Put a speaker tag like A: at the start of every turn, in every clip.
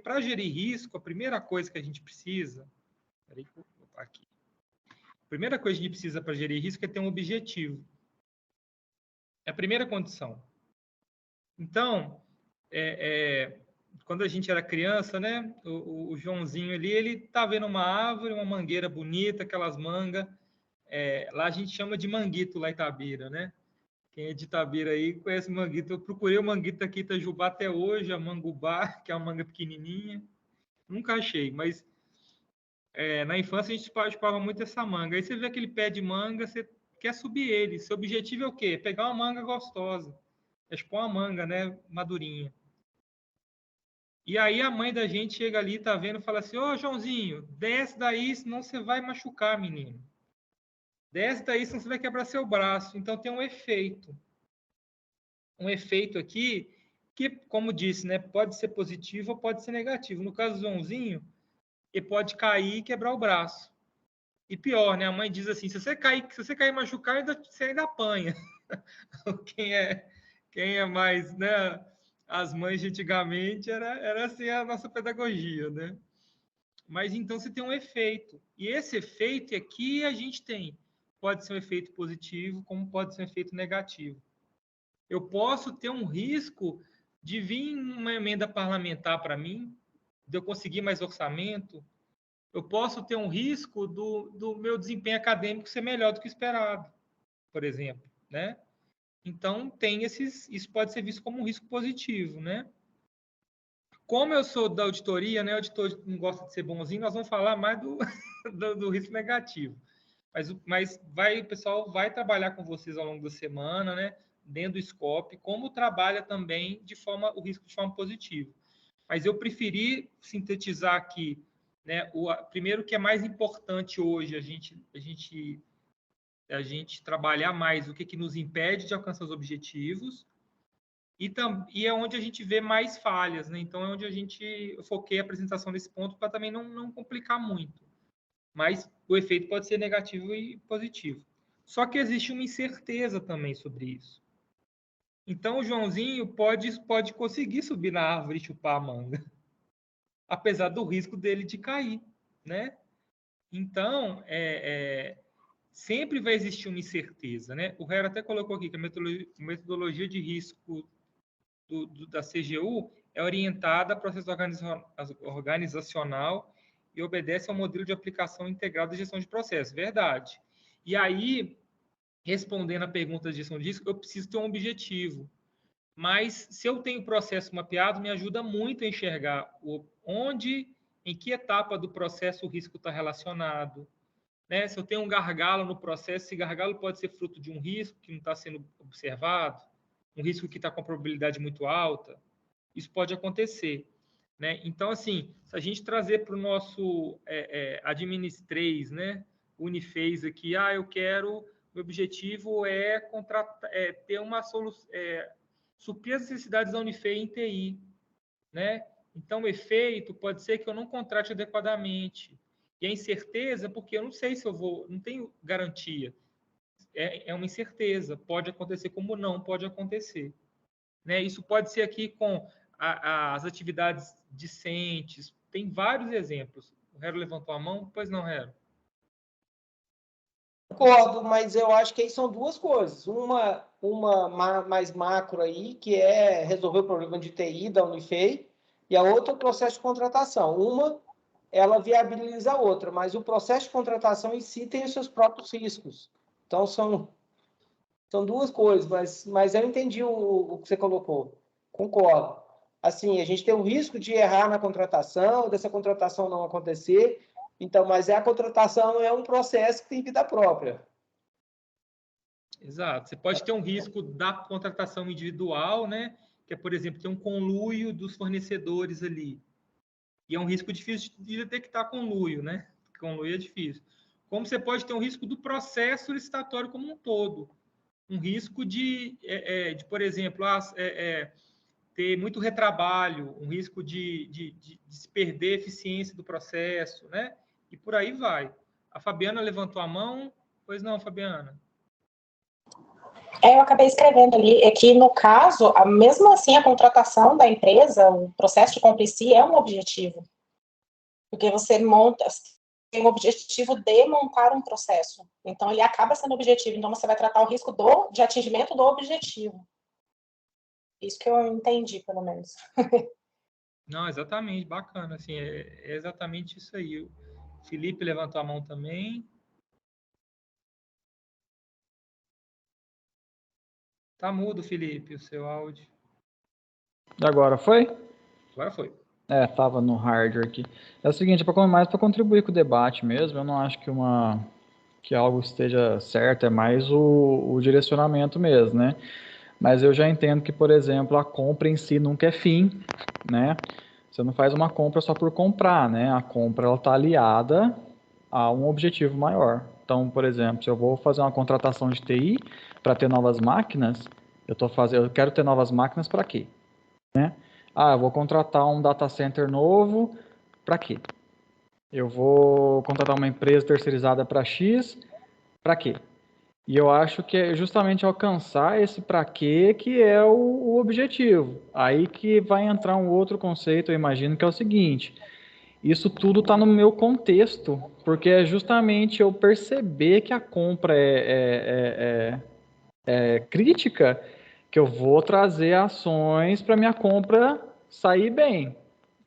A: para gerir risco, a primeira coisa que a gente precisa... Peraí, vou botar aqui. A primeira coisa que a gente precisa para gerir risco é ter um objetivo. É a primeira condição. Então, quando a gente era criança, né, o Joãozinho ali, ele tá vendo uma árvore, uma mangueira bonita, aquelas mangas. Lá a gente chama de manguito, lá em Itabira, né? Quem é de Itabira aí conhece manguito. Eu procurei o manguito aqui em Itajubá até hoje, a mangubá, que é uma manga pequenininha. Nunca achei, mas na infância a gente chupava muito essa manga. Aí você vê aquele pé de manga, você quer subir ele. Seu objetivo é o quê? Pegar uma manga gostosa. É chupar uma manga, né? Madurinha. E aí a mãe da gente chega ali, tá vendo, fala assim, ô Joãozinho, desce daí, senão você vai machucar, menino. Desce daí, senão você vai quebrar seu braço. Então tem um efeito. Um efeito aqui que, como disse, né, pode ser positivo ou pode ser negativo. No caso do Joãozinho, ele pode cair e quebrar o braço. E pior, né? A mãe diz assim, se você cair e machucar, você ainda apanha. quem é mais, né? As mães de antigamente era assim a nossa pedagogia, né? Mas então você tem um efeito. E esse efeito aqui a gente tem. Pode ser um efeito positivo, como pode ser um efeito negativo. Eu posso ter um risco de vir uma emenda parlamentar para mim, de eu conseguir mais orçamento. Eu posso ter um risco do meu desempenho acadêmico ser melhor do que esperado, por exemplo, né? Então, isso pode ser visto como um risco positivo, né? Como eu sou da auditoria, né? O auditor não gosta de ser bonzinho, nós vamos falar mais do risco negativo. Mas o pessoal vai trabalhar com vocês ao longo da semana, né? Dentro do scope, como trabalha também o risco de forma positiva. Mas eu preferi sintetizar aqui, né? Primeiro que é mais importante hoje a gente trabalhar mais o que nos impede de alcançar os objetivos e é onde a gente vê mais falhas, né? Então, é onde eu foquei a apresentação nesse ponto para também não complicar muito. Mas o efeito pode ser negativo e positivo. Só que existe uma incerteza também sobre isso. Então, o Joãozinho pode conseguir subir na árvore e chupar a manga, apesar do risco dele de cair, né? Então, sempre vai existir uma incerteza, né? O Hero até colocou aqui que a metodologia de risco da CGU é orientada a processo organizacional e obedece ao modelo de aplicação integrada de gestão de processo. Verdade. E aí, respondendo a pergunta de gestão de risco, eu preciso ter um objetivo. Mas, se eu tenho o processo mapeado, me ajuda muito a enxergar em que etapa do processo o risco está relacionado. Né? Se eu tenho um gargalo no processo, esse gargalo pode ser fruto de um risco que não está sendo observado, um risco que está com probabilidade muito alta. Isso pode acontecer. Né? Então, assim, se a gente trazer para o nosso Administrês, né? Unifez aqui, meu objetivo é ter uma solução, suprir as necessidades da Unifei em TI. Né? Então, o efeito pode ser que eu não contrate adequadamente. E a incerteza, porque eu não sei se eu vou, não tenho garantia. É uma incerteza. Pode acontecer como não pode acontecer. Né? Isso pode ser aqui com as atividades discentes. Tem vários exemplos. O Hero levantou a mão? Pois não, Hero.
B: Concordo, mas eu acho que aí são duas coisas. Uma mais macro aí, que é resolver o problema de TI da Unifei, e a outra, o processo de contratação. Uma, ela viabiliza a outra, mas o processo de contratação em si tem os seus próprios riscos. Então, são duas coisas, mas eu entendi o que você colocou. Concordo. Assim, a gente tem o risco de errar na contratação, dessa contratação não acontecer. Então, mas a contratação é um processo que tem vida própria.
A: Exato. Você pode ter um risco da contratação individual, né? Que é, por exemplo, ter um conluio dos fornecedores ali. E é um risco difícil de detectar conluio, né? Conluio é difícil. Como você pode ter um risco do processo licitatório como um todo. Um risco de por exemplo, ter muito retrabalho, um risco de se perder a eficiência do processo, né? E por aí vai. A Fabiana levantou a mão. Pois não, Fabiana?
C: Eu acabei escrevendo ali, é que no caso, mesmo assim, a contratação da empresa, o processo de compra em si é um objetivo. Porque você tem o objetivo de montar um processo. Então, ele acaba sendo objetivo. Então, você vai tratar o risco de atingimento do objetivo. Isso que eu entendi, pelo menos.
A: Não, exatamente, bacana. Assim, é exatamente isso aí. O Felipe levantou a mão também. Tá mudo, Felipe, o seu áudio.
D: Agora foi?
A: Agora foi.
D: Tava no hardware aqui. É o seguinte, mais para contribuir com o debate mesmo, eu não acho que algo esteja certo, é mais o direcionamento mesmo, né? Mas eu já entendo que, por exemplo, a compra em si nunca é fim, né? Você não faz uma compra só por comprar, né? A compra ela está aliada a um objetivo maior. Então, por exemplo, se eu vou fazer uma contratação de TI para ter novas máquinas, eu quero ter novas máquinas para quê? Né? Eu vou contratar um data center novo, para quê? Eu vou contratar uma empresa terceirizada para X, para quê? E eu acho que é justamente alcançar esse para quê que é o objetivo. Aí que vai entrar um outro conceito, eu imagino, que é o seguinte: isso tudo está no meu contexto, porque é justamente eu perceber que a compra é crítica que eu vou trazer ações para minha compra sair bem.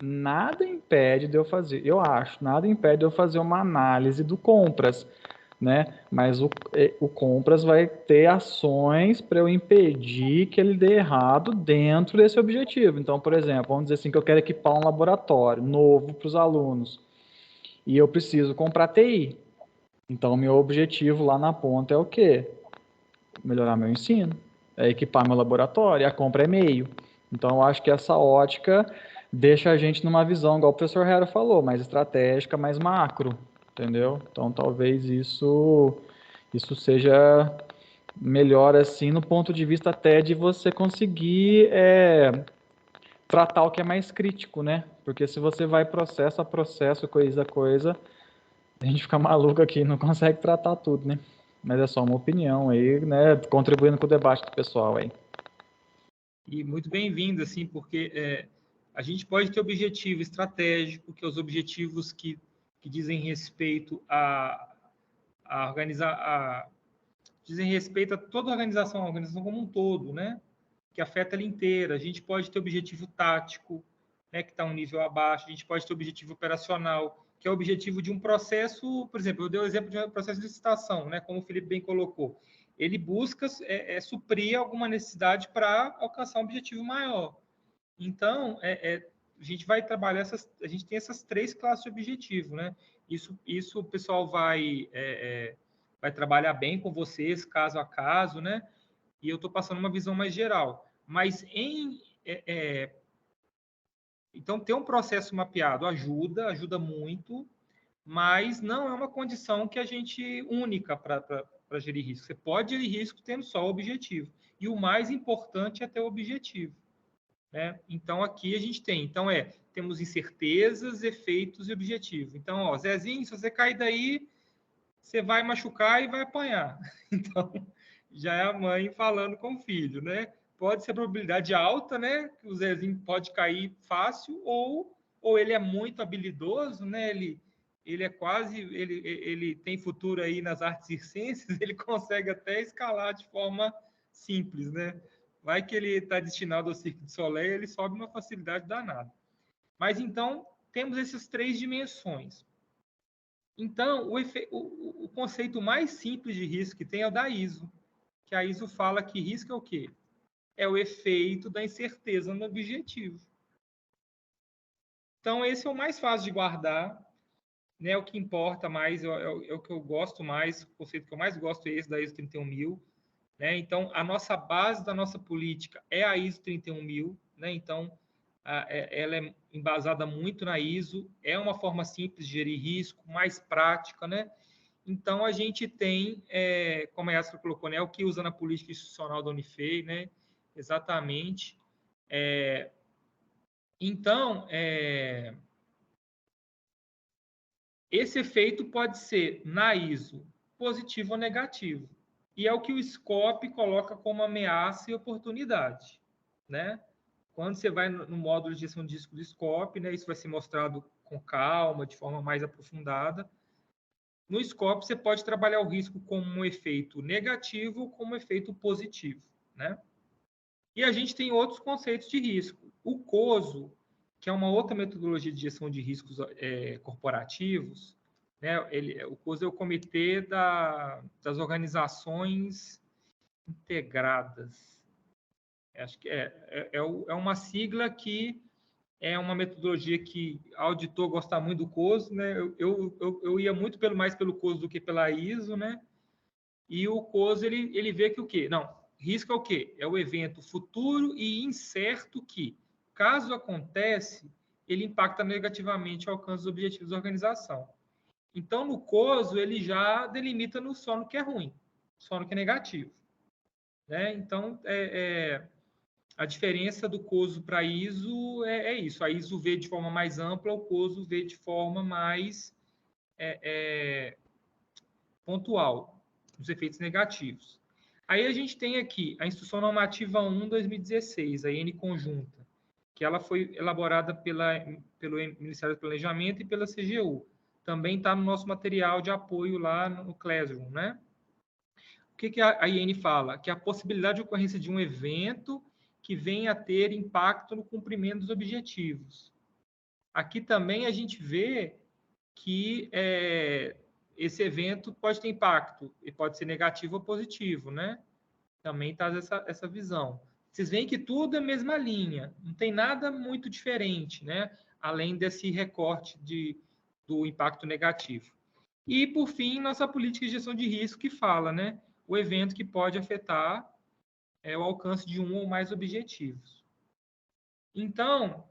D: Nada impede de eu fazer, eu acho, nada impede de eu fazer uma análise do compras, né? Mas o compras vai ter ações para eu impedir que ele dê errado dentro desse objetivo. Então, por exemplo, vamos dizer assim que eu quero equipar um laboratório novo para os alunos e eu preciso comprar TI. Então, meu objetivo lá na ponta é o quê? Melhorar meu ensino, é equipar meu laboratório, a compra é meio. Então, eu acho que essa ótica deixa a gente numa visão, igual o professor Hero falou, mais estratégica, mais macro, entendeu? Então, talvez isso seja melhor, assim, no ponto de vista até de você conseguir tratar o que é mais crítico, né? Porque se você vai processo a processo, coisa a coisa, a gente fica maluco aqui, não consegue tratar tudo, né? Mas é só uma opinião aí, né? Contribuindo com o debate do pessoal aí.
A: E muito bem-vindo, assim, porque a gente pode ter objetivo estratégico, que é os objetivos que dizem respeito a organizar, dizem respeito a toda a organização como um todo, né? Que afeta ela inteira. A gente pode ter objetivo tático, né? Que está um nível abaixo. A gente pode ter objetivo operacional, que é o objetivo de um processo. Por exemplo, eu dei o exemplo de um processo de licitação, né? Como o Felipe bem colocou. Ele busca suprir alguma necessidade para alcançar um objetivo maior. Então, a gente vai trabalhar a gente tem essas três classes de objetivo, né? Isso o pessoal vai trabalhar bem com vocês, caso a caso, né? E eu estou passando uma visão mais geral. Mas então ter um processo mapeado ajuda muito, mas não é uma condição que a gente única para gerir risco. Você pode gerir risco tendo só o objetivo. E o mais importante é ter o objetivo. Né? Então, aqui a gente tem. Então, temos incertezas, efeitos e objetivo. Então, Zezinho, se você cair daí, você vai machucar e vai apanhar. Então, já é a mãe falando com o filho, né? Pode ser probabilidade alta, né? Que o Zezinho pode cair fácil, ou ele é muito habilidoso, né? Ele é quase, ele tem futuro aí nas artes circenses, ele consegue até escalar de forma simples, né? Vai que ele está destinado ao Cirque du Soleil, ele sobe uma facilidade danada. Mas então, temos essas três dimensões. Então, o conceito mais simples de risco que tem é o da ISO, que a ISO fala que risco é o quê? É o efeito da incerteza no objetivo. Então, esse é o mais fácil de guardar, né? O que importa mais, é o que eu gosto mais, o conceito que eu mais gosto é esse da ISO 31000. Né? Então, a nossa base da nossa política é a ISO 31000, né? Então, ela é embasada muito na ISO, é uma forma simples de gerir risco, mais prática, né? Então, a gente tem, como a Yastra colocou, né, o que usa na política institucional da Unifei, né? Exatamente. Então, esse efeito pode ser, na ISO, positivo ou negativo. e é o que o SCOP coloca como ameaça e oportunidade, né? Quando você vai no módulo de gestão de risco do SCOP, né, isso vai ser mostrado com calma, de forma mais aprofundada. No SCOP, você pode trabalhar o risco como um efeito negativo ou como um efeito positivo, né? E a gente tem outros conceitos de risco. O COSO, que é uma outra metodologia de gestão de riscos corporativos, né? O COSO é o Comitê das Organizações Integradas. Acho que é uma sigla que é uma metodologia que auditor gosta muito do COSO, né? Eu ia muito mais pelo COSO do que pela ISO, né? E o COSO, ele vê que o quê? Não, risco é o quê? É o evento futuro e incerto que, caso aconteça, ele impacta negativamente o alcance dos objetivos da organização. Então, no COSO, ele já delimita no sono que é ruim, sono que é negativo, né? Então, a diferença do COSO para a ISO é isso. A ISO vê de forma mais ampla, o COSO vê de forma mais pontual, os efeitos negativos. Aí a gente tem aqui a Instrução Normativa 1/2016, a IN conjunta, que ela foi elaborada pelo Ministério do Planejamento e pela CGU. Também está no nosso material de apoio lá no Classroom, né? O que a IN fala? Que a possibilidade de ocorrência de um evento que venha a ter impacto no cumprimento dos objetivos. Aqui também a gente vê que esse evento pode ter impacto, e pode ser negativo ou positivo, né? Também traz essa visão. Vocês veem que tudo é a mesma linha, não tem nada muito diferente, né? Além desse recorte do impacto negativo. E, por fim, nossa política de gestão de risco que fala, né? O evento que pode afetar o alcance de um ou mais objetivos. Então,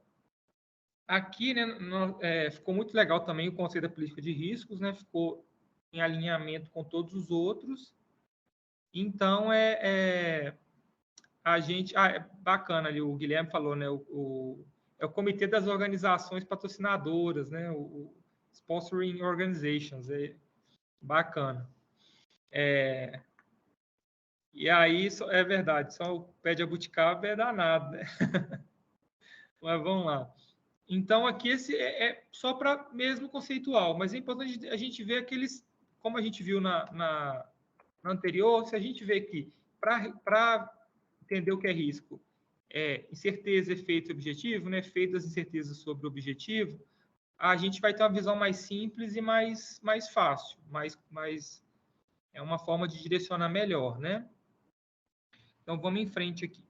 A: aqui, né, ficou muito legal também o conceito da política de riscos, né? Ficou em alinhamento com todos os outros. Então, a gente... é bacana ali, o Guilherme falou, né? É o Comitê das Organizações Patrocinadoras, né? O Sponsoring Organizations. É bacana. E aí, é verdade, só o pé de abuticaba é danado, né? Mas vamos lá. Então, aqui esse é só para mesmo conceitual, mas é importante a gente ver aqueles, como a gente viu na anterior, se a gente vê que, para entender o que é risco, incerteza, efeito e objetivo, né? Efeito das incertezas sobre o objetivo, a gente vai ter uma visão mais simples e mais fácil, é uma forma de direcionar melhor, né? Então, vamos em frente aqui.